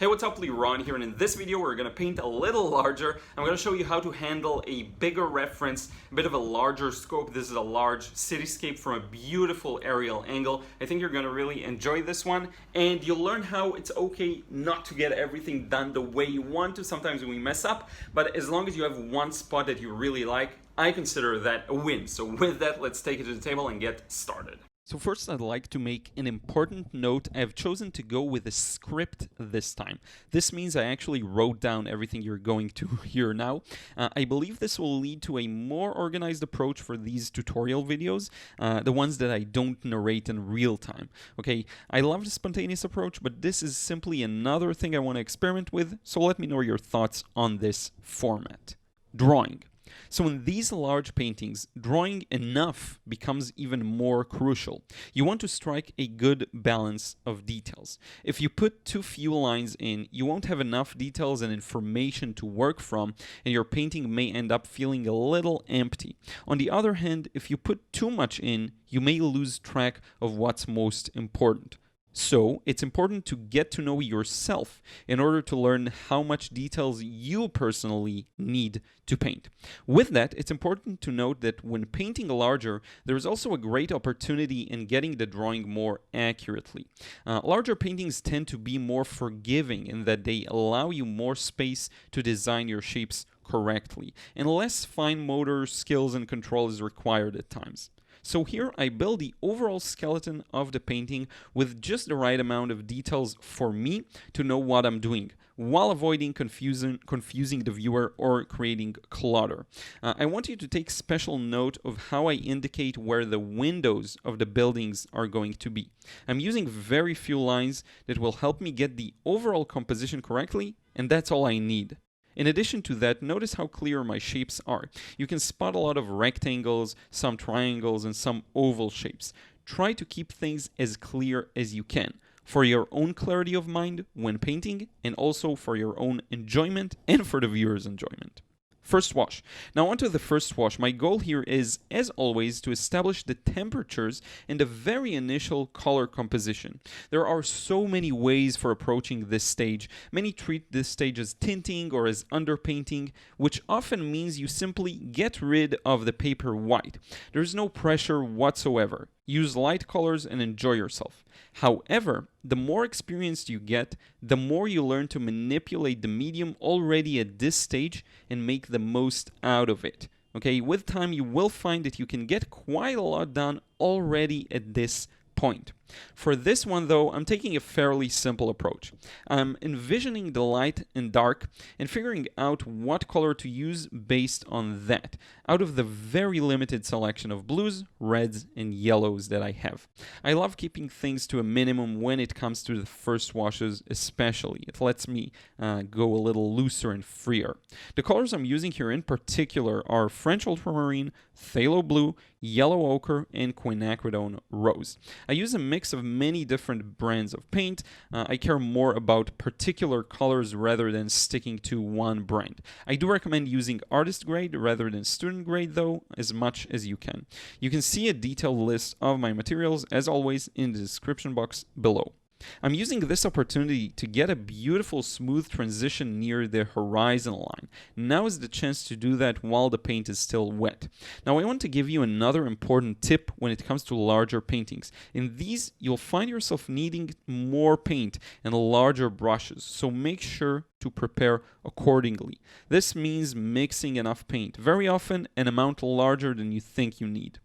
Hey, what's up, Liron here, and in this video we're going to paint a little larger. I'm going to show you how to handle a bigger reference, a bit of a larger scope. This is a large cityscape from a beautiful aerial angle. I think you're going to really enjoy this one, and you'll learn how it's okay not to get everything done the way you want to. Sometimes we mess up, but as long as you have one spot that you really like, I consider that a win. So with that, let's take it to the table and get started. So first, I'd like to make an important note. I've chosen to go with a script this time. This means I actually wrote down everything you're going to hear now. I believe this will lead to a more organized approach for these tutorial videos, the ones that I don't narrate in real time. Okay, I love the spontaneous approach, but this is simply another thing I want to experiment with, so let me know your thoughts on this format. Drawing. So in these large paintings, drawing enough becomes even more crucial. You want to strike a good balance of details. If you put too few lines in, you won't have enough details and information to work from, and your painting may end up feeling a little empty. On the other hand, if you put too much in, you may lose track of what's most important. So, it's important to get to know yourself in order to learn how much details you personally need to paint. With that, it's important to note that when painting larger, there is also a great opportunity in getting the drawing more accurately. Larger paintings tend to be more forgiving in that they allow you more space to design your shapes correctly, and less fine motor skills and control is required at times. So here I build the overall skeleton of the painting with just the right amount of details for me to know what I'm doing, while avoiding confusing the viewer or creating clutter. I want you to take special note of how I indicate where the windows of the buildings are going to be. I'm using very few lines that will help me get the overall composition correctly, and that's all I need. In addition to that, notice how clear my shapes are. You can spot a lot of rectangles, some triangles, and some oval shapes. Try to keep things as clear as you can, for your own clarity of mind when painting, and also for your own enjoyment and for the viewer's enjoyment. First wash. Now onto the first wash. My goal here is, as always, to establish the temperatures and the very initial color composition. There are so many ways for approaching this stage. Many treat this stage as tinting or as underpainting, which often means you simply get rid of the paper white. There's no pressure whatsoever. Use light colors and enjoy yourself. However, the more experienced you get, the more you learn to manipulate the medium already at this stage and make the most out of it. Okay, with time you will find that you can get quite a lot done already at this point. For this one though, I'm taking a fairly simple approach. I'm envisioning the light and dark and figuring out what color to use based on that, out of the very limited selection of blues, reds, and yellows that I have. I love keeping things to a minimum when it comes to the first washes especially. It lets me go a little looser and freer. The colors I'm using here in particular are French Ultramarine, Phthalo Blue, Yellow Ochre, and Quinacridone Rose. I use a mix of many different brands of paint. I care more about particular colors rather than sticking to one brand. I do recommend using artist grade rather than student grade though, as much as you can. You can see a detailed list of my materials as always in the description box below. I'm using this opportunity to get a beautiful smooth transition near the horizon line. Now is the chance to do that while the paint is still wet. Now I want to give you another important tip when it comes to larger paintings. In these, you'll find yourself needing more paint and larger brushes, so make sure to prepare accordingly. This means mixing enough paint, very often an amount larger than you think you need.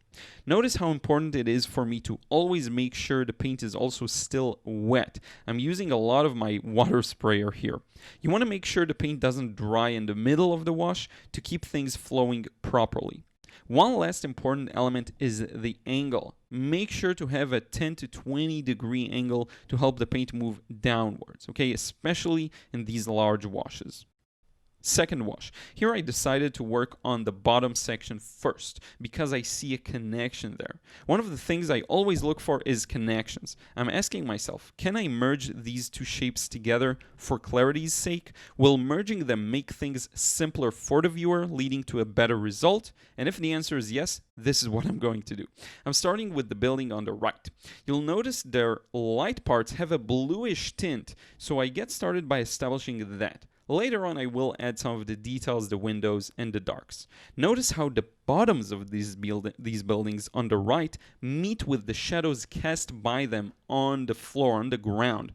Notice how important it is for me to always make sure the paint is also still wet. I'm using a lot of my water sprayer here. You want to make sure the paint doesn't dry in the middle of the wash to keep things flowing properly. One last important element is the angle. Make sure to have a 10 to 20 degree angle to help the paint move downwards, okay, especially in these large washes. Second wash. Here I decided to work on the bottom section first because I see a connection there. One of the things I always look for is connections. I'm asking myself, can I merge these two shapes together for clarity's sake? Will merging them make things simpler for the viewer, leading to a better result? And if the answer is yes, this is what I'm going to do. I'm starting with the building on the right. You'll notice their light parts have a bluish tint, so I get started by establishing that. Later on, I will add some of the details, the windows, and the darks. Notice how the bottoms of these buildings on the right meet with the shadows cast by them on the floor, on the ground.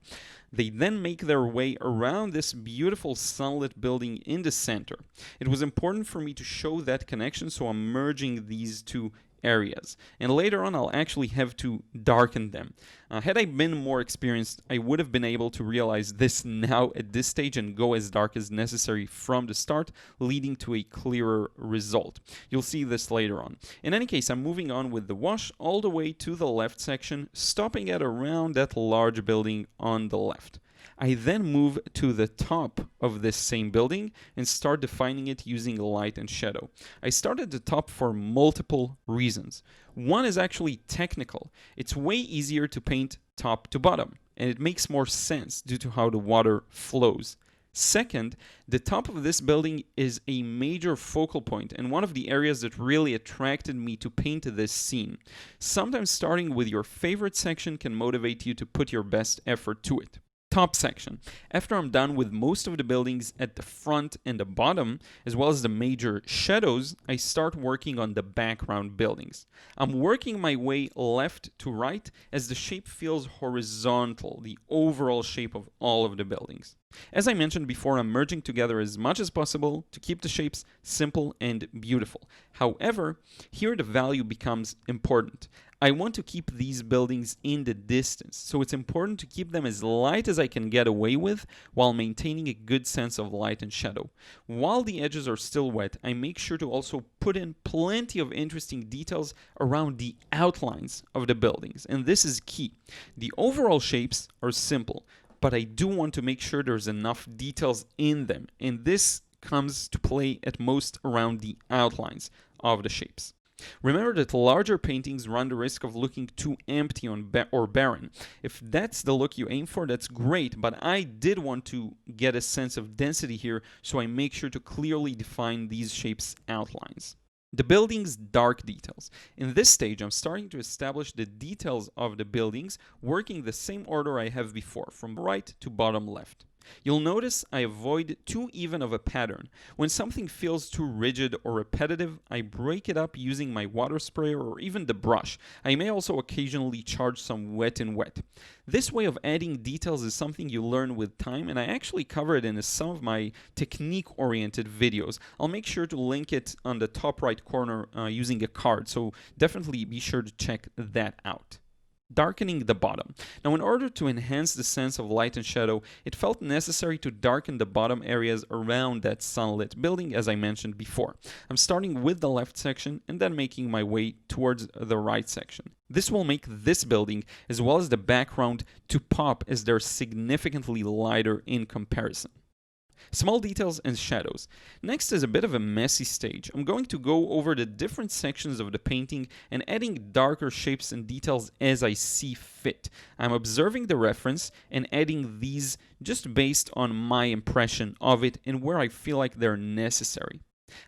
They then make their way around this beautiful sunlit building in the center. It was important for me to show that connection, so I'm merging these two areas. And later on, I'll actually have to darken them. Had I been more experienced, I would have been able to realize this now at this stage and go as dark as necessary from the start, leading to a clearer result. You'll see this later on. In any case, I'm moving on with the wash all the way to the left section, stopping at around that large building on the left. I then move to the top of this same building and start defining it using light and shadow. I start at the top for multiple reasons. One is actually technical. It's way easier to paint top to bottom, and it makes more sense due to how the water flows. Second, the top of this building is a major focal point and one of the areas that really attracted me to paint this scene. Sometimes starting with your favorite section can motivate you to put your best effort to it. Top section. After I'm done with most of the buildings at the front and the bottom, as well as the major shadows, I start working on the background buildings. I'm working my way left to right as the shape feels horizontal, the overall shape of all of the buildings. As I mentioned before, I'm merging together as much as possible to keep the shapes simple and beautiful. However, here the value becomes important. I want to keep these buildings in the distance, so it's important to keep them as light as I can get away with while maintaining a good sense of light and shadow. While the edges are still wet, I make sure to also put in plenty of interesting details around the outlines of the buildings, and this is key. The overall shapes are simple, but I do want to make sure there's enough details in them, and this comes to play at most around the outlines of the shapes. Remember that larger paintings run the risk of looking too empty or barren. If that's the look you aim for, that's great, but I did want to get a sense of density here, so I make sure to clearly define these shapes' outlines. The building's dark details. In this stage, I'm starting to establish the details of the buildings, working the same order I have before, from right to bottom left. You'll notice I avoid too even of a pattern. When something feels too rigid or repetitive, I break it up using my water sprayer or even the brush. I may also occasionally charge some wet in wet. This way of adding details is something you learn with time, and I actually cover it in some of my technique-oriented videos. I'll make sure to link it on the top right corner using a card, so definitely be sure to check that out. Darkening the bottom. Now, in order to enhance the sense of light and shadow, it felt necessary to darken the bottom areas around that sunlit building, as I mentioned before. I'm starting with the left section and then making my way towards the right section. This will make this building, as well as the background, to pop as they're significantly lighter in comparison. Small details and shadows. Next is a bit of a messy stage. I'm going to go over the different sections of the painting and adding darker shapes and details as I see fit. I'm observing the reference and adding these just based on my impression of it and where I feel like they're necessary.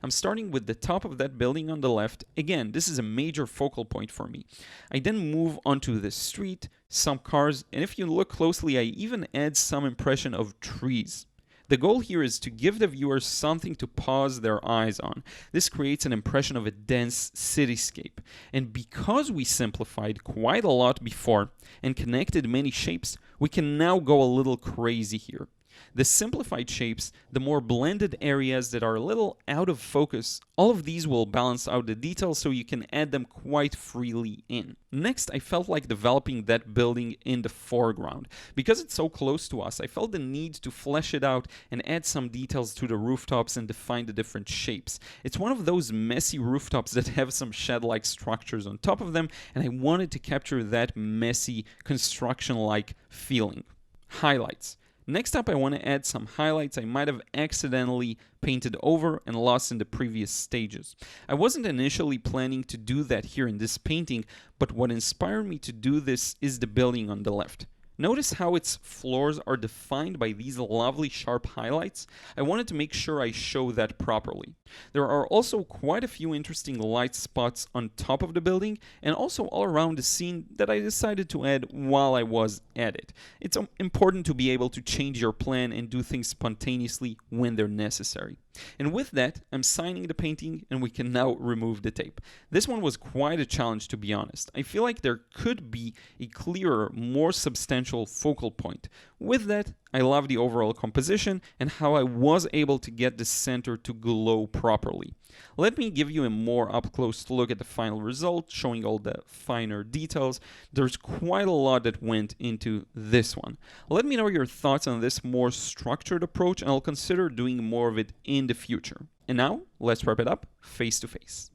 I'm starting with the top of that building on the left. Again, this is a major focal point for me. I then move onto the street, some cars, and if you look closely, I even add some impression of trees. The goal here is to give the viewer something to pause their eyes on. This creates an impression of a dense cityscape. And because we simplified quite a lot before and connected many shapes, we can now go a little crazy here. The simplified shapes, the more blended areas that are a little out of focus, all of these will balance out the details so you can add them quite freely in. Next, I felt like developing that building in the foreground. Because it's so close to us, I felt the need to flesh it out and add some details to the rooftops and define the different shapes. It's one of those messy rooftops that have some shed-like structures on top of them, and I wanted to capture that messy, construction-like feeling. Highlights. Next up, I want to add some highlights I might have accidentally painted over and lost in the previous stages. I wasn't initially planning to do that here in this painting, but what inspired me to do this is the building on the left. Notice how its floors are defined by these lovely sharp highlights? I wanted to make sure I show that properly. There are also quite a few interesting light spots on top of the building and also all around the scene that I decided to add while I was at it. It's important to be able to change your plan and do things spontaneously when they're necessary. And with that, I'm signing the painting and we can now remove the tape. This one was quite a challenge, to be honest. I feel like there could be a clearer, more substantial focal point. With that, I love the overall composition and how I was able to get the center to glow properly. Let me give you a more up-close look at the final result, showing all the finer details. There's quite a lot that went into this one. Let me know your thoughts on this more structured approach, and I'll consider doing more of it in the future. And now, let's wrap it up face to face.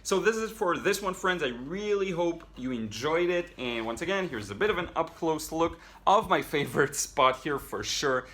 So this is for this one, friends. I really hope you enjoyed it. And once again, here's a bit of an up-close look of my favorite spot here for sure,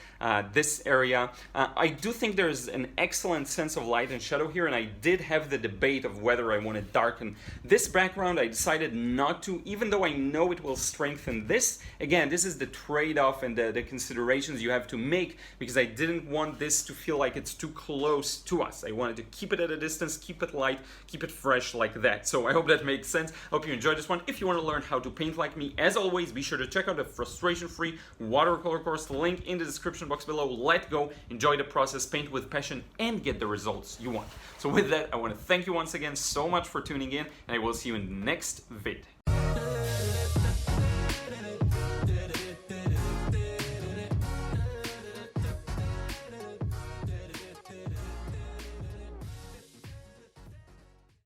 this area. I do think there's an excellent sense of light and shadow here, and I did have the debate of whether I want to darken this background. I decided not to, even though I know it will strengthen this. Again, this is the trade-off and the considerations you have to make, because I didn't want this to feel like it's too close to us. I wanted to keep it at a distance, keep it light, keep it fresh like that. So I hope that makes sense. I hope you enjoyed this one. If you want to learn how to paint like me, as always, be sure to check out the frustration-free watercolor course, link in the description box below. Let go, enjoy the process, paint with passion, and get the results you want. So with that, I want to thank you once again so much for tuning in, and I will see you in the next vid.